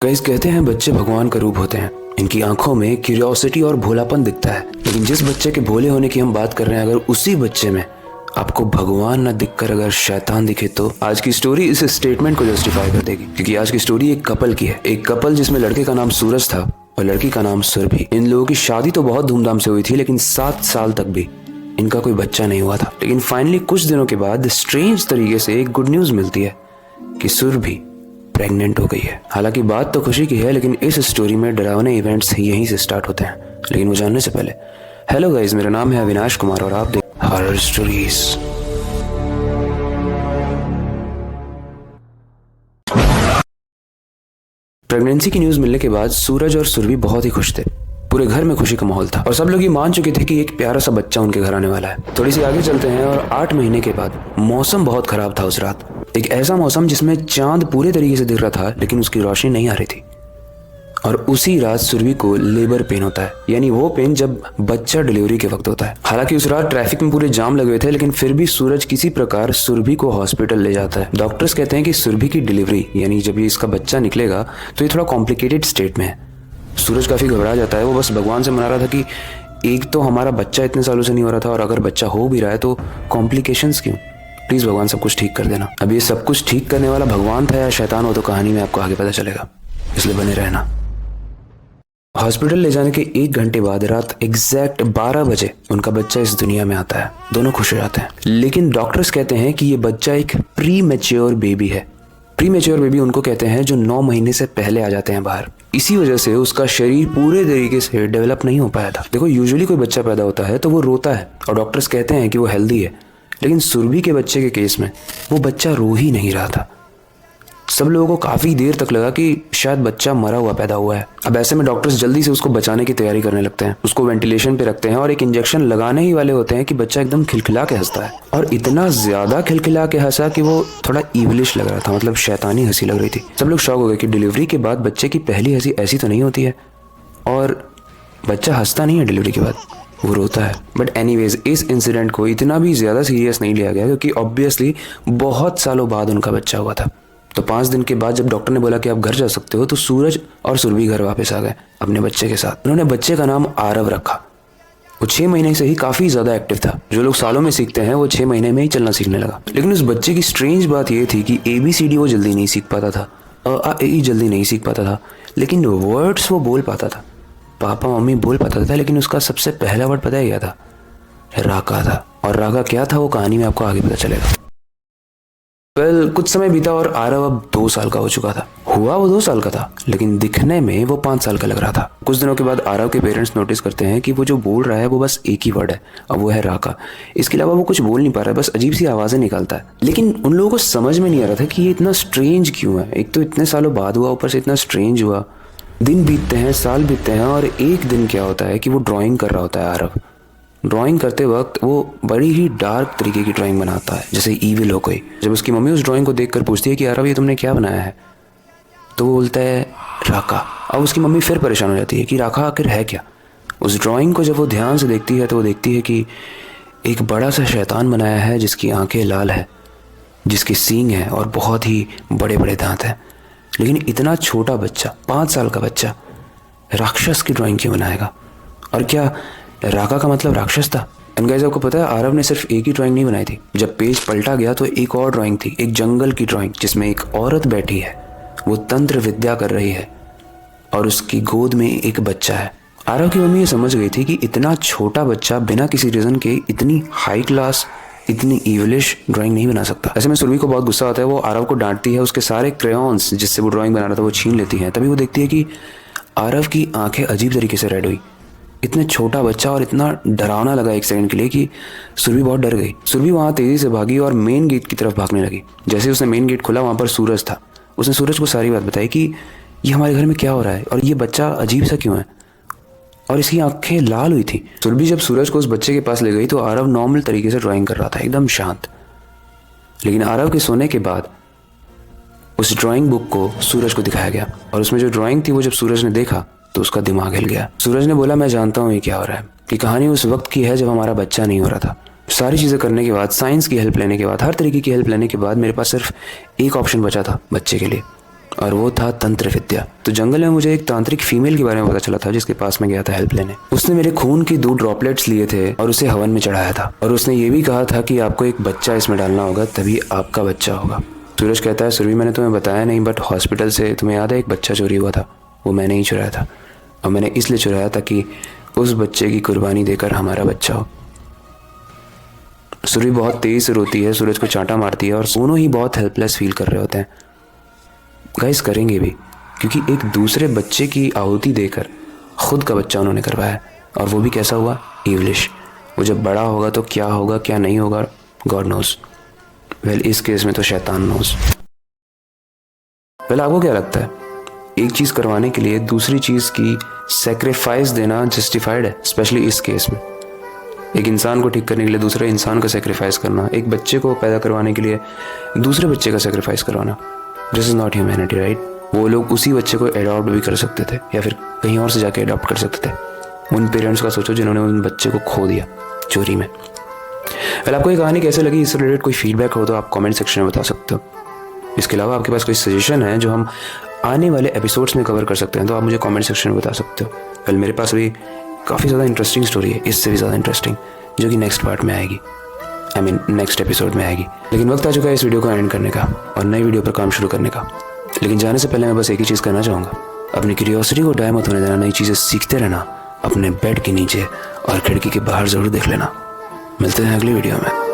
Guys, कहते हैं बच्चे भगवान का रूप होते हैं। इनकी आंखों में क्यूरियोसिटी और भोलापन दिखता है। लेकिन जिस बच्चे के भोले होने की हम बात कर रहे हैं, अगर उसी बच्चे में आपको भगवान न दिखकर अगर शैतान दिखे, तो आज की स्टोरी इस स्टेटमेंट को जस्टिफाई कर देगी। क्योंकि आज की स्टोरी एक कपल की है। एक कपल जिसमें लड़के का नाम सूरज था और लड़की का नाम सुरभि। इन लोगों की शादी तो बहुत धूमधाम से हुई थी, लेकिन 7 साल तक भी इनका कोई बच्चा नहीं हुआ था। लेकिन फाइनली कुछ दिनों के बाद स्ट्रेंज तरीके से एक गुड न्यूज मिलती है कि सुरभि प्रेग्नेंट हो गई है। हालांकि बात तो खुशी की है, लेकिन इस स्टोरी में डरावने इवेंट्स यहीं से स्टार्ट होते हैं। लेकिन वो जानने से पहले, हेलो गाइस, मेरा नाम है अविनाश कुमार और आप देख हॉरर स्टोरीज। प्रेगनेंसी की न्यूज मिलने के बाद सूरज और सुरभि बहुत ही खुश थे। पूरे घर में खुशी का माहौल था और सब लोग ये मान चुके थे कि एक प्यारा सा बच्चा उनके घर आने वाला है। थोड़ी सी आगे चलते हैं और 8 महीने के बाद मौसम बहुत खराब था उस रात। एक ऐसा मौसम जिसमें चांद पूरे तरीके से दिख रहा था, लेकिन उसकी रोशनी नहीं आ रही थी। और उसी रात सुरभि को लेबर पेन होता है, यानी वो पेन जब बच्चा डिलीवरी के वक्त होता है। हालांकि उस रात ट्रैफिक में पूरे जाम लगे हुए थे, लेकिन फिर भी सूरज किसी प्रकार सुरभि को हॉस्पिटल ले जाता है। डॉक्टर्स कहते हैं कि सुरभि की डिलीवरी, यानी जब ये इसका बच्चा निकलेगा, तो ये थोड़ा कॉम्प्लिकेटेड स्टेट में है। सूरज काफी घबरा जाता है। वो बस भगवान से मना रहा था कि एक तो हमारा बच्चा इतने सालों से नहीं हो रहा था, और अगर बच्चा हो भी रहा है तो कॉम्प्लिकेशंस क्यों? प्लीज भगवान सब कुछ ठीक कर देना। अब ये सब कुछ ठीक करने वाला भगवान था या शैतान, हो तो कहानी में आपको आगे पता चलेगा, इसलिए बने रहना। हॉस्पिटल ले जाने के 1 घंटे बाद रात एग्जैक्ट 12 बजे उनका बच्चा इस दुनिया में आता है। दोनों खुश हो जाते हैं, लेकिन डॉक्टर्स कहते हैं कि ये बच्चा एक प्री मैच्योर बेबी है। प्री मैच्योर बेबी उनको कहते हैं जो 9 महीने से पहले आ जाते हैं बाहर। इसी वजह से उसका शरीर पूरे तरीके से डेवलप नहीं हो पाया था। देखो, यूजुअली कोई बच्चा पैदा होता है तो वो रोता है और डॉक्टर्स कहते हैं कि वो हेल्दी है, लेकिन सुरभि के बच्चे के केस में वो बच्चा रो ही नहीं रहा था। सब लोगों को काफी देर तक लगा कि शायद बच्चा मरा हुआ पैदा हुआ है। अब ऐसे में डॉक्टर्स जल्दी से उसको बचाने की तैयारी करने लगते हैं। उसको वेंटिलेशन पे रखते हैं और एक इंजेक्शन लगाने ही वाले होते हैं कि बच्चा एकदम खिलखिला के हंसता है। और इतना ज्यादा खिलखिला के हंसा कि वो थोड़ा इवलिश लग रहा था, मतलब शैतानी हंसी लग रही थी। सब लोग शॉक हो गए कि डिलीवरी के बाद बच्चे की पहली हंसी ऐसी तो नहीं होती है, और बच्चा हंसता नहीं है डिलीवरी के बाद, वो रोता है। बट एनीवेज, इस इंसिडेंट को इतना भी ज्यादा सीरियस नहीं लिया गया, क्योंकि ऑब्वियसली बहुत सालों बाद उनका बच्चा हुआ था। तो 5 दिन के बाद जब डॉक्टर ने बोला कि आप घर जा सकते हो, तो सूरज और सुरभि घर वापस आ गए अपने बच्चे के साथ। उन्होंने बच्चे का नाम आरव रखा। वो 6 महीने से ही काफी ज्यादा एक्टिव था। जो लोग सालों में सीखते हैं, वो 6 महीने में ही चलना सीखने लगा। लेकिन उस बच्चे की स्ट्रेंज बात ये थी कि ABCD वो जल्दी नहीं सीख पाता था, A जल्दी नहीं सीख पाता था, लेकिन वर्ड्स वो बोल पाता था। पापा मम्मी बोल पाता था, लेकिन उसका सबसे पहला वर्ड पता है क्या था? राका था। और राका क्या था वो कहानी में आपको आगे पता चलेगा। कुछ समय बीता और आरव अब 2 साल का हो चुका था। हुआ वो 2 साल का था, लेकिन दिखने में वो 5 साल का लग रहा था। कुछ दिनों के बाद आरव के पेरेंट्स नोटिस करते हैं कि वो जो बोल रहा है वो बस एक ही वर्ड है, और वो है राका। इसके अलावा वो कुछ बोल नहीं पा रहा है, बस अजीब सी आवाजें निकालता है। लेकिन उन लोगों को समझ में नहीं आ रहा था कि ये इतना स्ट्रेंज क्यों है। एक तो इतने सालों बाद हुआ, ऊपर से इतना स्ट्रेंज हुआ। दिन बीतते हैं, साल बीतते हैं, और एक दिन क्या होता है कि वो ड्राइंग कर रहा होता है आरव। ड्राइंग करते वक्त वो बड़ी ही डार्क तरीके की ड्राइंग बनाता है, जैसे ईविल हो कोई। जब उसकी मम्मी उस ड्राइंग को देखकर पूछती है कि आरव, ये तुमने क्या बनाया है, तो वो बोलता है राका। अब उसकी मम्मी फिर परेशान हो जाती है कि राका आखिर है क्या। उस ड्राइंग को जब वो ध्यान से देखती है तो वो देखती है कि एक बड़ा सा शैतान बनाया है, जिसकी आंखें लाल है, जिसके सींग है और बहुत ही बड़े बड़े दांत हैं। लेकिन इतना छोटा बच्चा, 5 साल का बच्चा, राक्षस की ड्राइंग क्यों बनाएगा? और क्या राका का मतलब राक्षस था? एंड गाइस, आपको पता है आरव ने सिर्फ एक ही ड्राइंग नहीं बनाई थी। जब पेज पलटा गया तो एक और ड्राइंग थी, एक जंगल की ड्राइंग, जिसमें एक औरत बैठी है, वो तंत्र विद्या कर रही है, और उसकी गोद में एक बच्चा है। आरव की मम्मी ये समझ गई थी कि इतना छोटा बच्चा बिना किसी रीजन के इतनी हाई क्लास, इतनी इवलिश ड्राइंग नहीं बना सकता। ऐसे में सुरभि को बहुत गुस्सा आता है। वो आरव को डांटती है, उसके सारे क्रेयॉन्स जिससे वो ड्राइंग बना रहा था वो छीन लेती है। तभी वो देखती है कि आरव की आंखें अजीब तरीके से रेड हुई। इतने छोटा बच्चा, और इतना डरावना लगा एक सेकंड के लिए कि सुरभि बहुत डर गई। सुरभि वहां तेजी से भागी और मेन गेट की तरफ भागने लगी। जैसे उसने मेन गेट खोला, वहां पर सूरज था। उसने सूरज को सारी बात बताई कि ये हमारे घर में क्या हो रहा है, और ये बच्चा अजीब सा क्यों है, और इसकी आंखें लाल हुई थी। सुरभि जब सूरज को उस बच्चे के पास ले गई तो आरव नॉर्मल तरीके से ड्राइंग कर रहा था, एकदम शांत। लेकिन आरव के सोने के बाद उस ड्राइंग बुक को सूरज को दिखाया गया, और उसमें जो ड्राइंग थी वो जब सूरज ने देखा तो उसका दिमाग हिल गया। सूरज ने बोला, मैं जानता हूँ ये क्या हो रहा है। कि कहानी उस वक्त की है जब हमारा बच्चा नहीं हो रहा था। सारी चीज़ें करने के बाद, साइंस की हेल्प लेने के बाद, हर तरीके की हेल्प लेने के बाद मेरे पास सिर्फ एक ऑप्शन बचा था बच्चे के लिए, और वो था तंत्र विद्या। तो जंगल में मुझे एक तांत्रिक फीमेल के बारे में पता चला था जिसके पास मैं गया था हेल्प लेने। उसने मेरे खून की 2 ड्रॉपलेट्स लिए थे और उसे हवन में चढ़ाया था, और उसने ये भी कहा था कि आपको एक बच्चा इसमें डालना होगा तभी आपका बच्चा होगा। सूरज कहता है, सुरभि मैंने तुम्हें बताया नहीं, बट हॉस्पिटल से तुम्हें याद है एक बच्चा चोरी हुआ था, वो मैंने ही चुराया था, और मैंने इसलिए चुराया ताकि उस बच्चे की कुर्बानी देकर हमारा बच्चा हो। सुरभि बहुत तेज से रोती है, सूरज को चांटा मारती है, और दोनों ही बहुत हेल्पलेस फील कर रहे होते हैं। गाइस करेंगे भी, क्योंकि एक दूसरे बच्चे की आहुति देकर खुद का बच्चा उन्होंने करवाया, और वो भी कैसा हुआ, इवलिश। वो जब बड़ा होगा तो क्या होगा क्या नहीं होगा, गॉड नोज। वेल इस केस में तो शैतान नोज। वेल आपको क्या लगता है, एक चीज़ करवाने के लिए दूसरी चीज़ की सेक्रीफाइस देना जस्टिफाइड है? स्पेशली इस केस में एक इंसान को ठीक करने के लिए दूसरे इंसान का सेक्रीफाइस करना, एक बच्चे को पैदा करवाने के लिए दूसरे बच्चे का सेक्रीफाइस करवाना, this is not humanity, right? वो लोग उसी बच्चे को अडॉप्ट भी कर सकते थे या फिर कहीं और से जाके अडॉप्ट कर सकते थे। उन पेरेंट्स का सोचो जिन्होंने उन बच्चे को खो दिया चोरी में। वेल आपको ये कहानी कैसे लगी, इससे रिलेटेड कोई फीडबैक हो तो आप कमेंट सेक्शन में बता सकते हो। इसके अलावा आपके पास कोई सजेशन है जो हम आने वाले एपिसोड्स में कवर कर सकते हैं तो आप मुझे कमेंट सेक्शन में बता सकते हो। वेल मेरे पास भी काफ़ी ज़्यादा इंटरेस्टिंग स्टोरी है, इससे भी ज़्यादा इंटरेस्टिंग, जो कि नेक्स्ट पार्ट में आएगी, नेक्स्ट एपिसोड में आएगी। लेकिन वक्त आ चुका है इस वीडियो को एंड करने का और नई वीडियो पर काम शुरू करने का। लेकिन जाने से पहले मैं बस एक ही चीज़ करना चाहूँगा, अपनी क्यूरियोसिटी को डाय मत होने देना, नई चीज़ें सीखते रहना, अपने बेड के नीचे और खिड़की के बाहर ज़रूर देख लेना। मिलते हैं अगली वीडियो में।